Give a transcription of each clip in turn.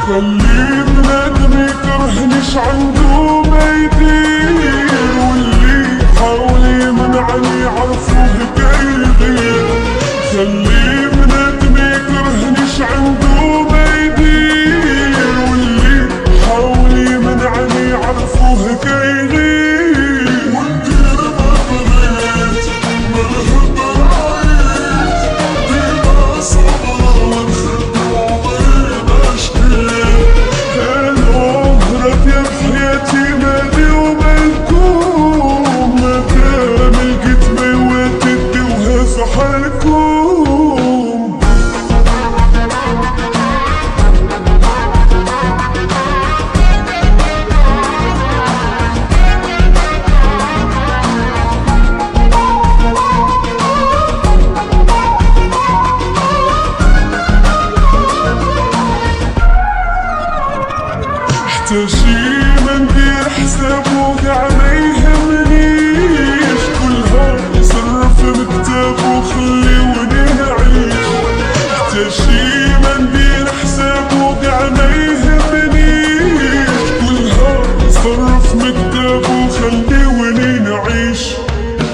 خليه بنادم يكرهنيش عنده ما يدير، واللي يحاول يمنعني يعرفوه كيغير. خليه بنادم يكرهنيش عنده ما يدير، واللي يحاول يمنعني يعرفوه كيغير. وندير ما بغيت ملهب رايت، ديما صبرا ونخد وعمري ما شكيت. العمرة يا بحياتي مالي ومالكم، مادام لقيت ما يواتدي وهذا حالكم. حتى شي ما ندير حسابو كاع ما يهمنيش، كلها يصرف مكتاب وخليوني نعيش. حتى شي ما ندير حسابو كاع ما يهمنيش، كلها يصرف مكتاب وخليوني نعيش.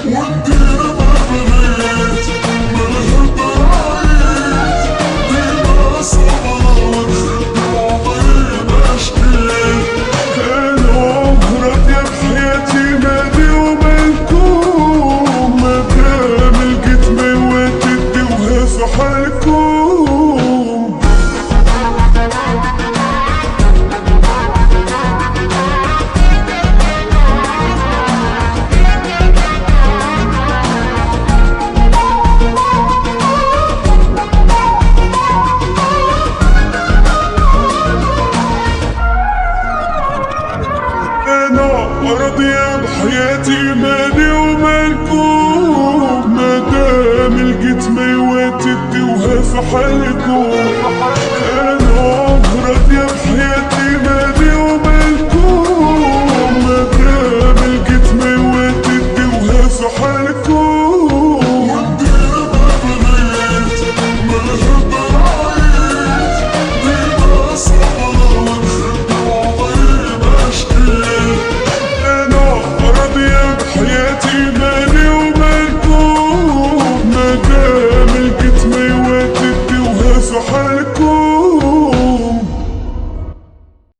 وندير ما بغيت ملهب رايت، ديما صبرا ونخد وعمري ما شكيت. العمرة يا بحياتي مالي ومالكم، مادام لقيت ما يواتدي وهذا حالكم. راضية بحياتي مالي ومالكم، مادام لقيت ما يواتدي وهذا حالكم. انا راضية بحياتي مالي ومالكم، مادام لقيت ما يواتدي وهذا حالكم. وندير ما بغيت ملهب رايت، ديما صبرا ونخد وعمري ما شكيت. راضية بحياتي مالي ومالكم، مادام لقيت ما يواتدي وهذا حالكم.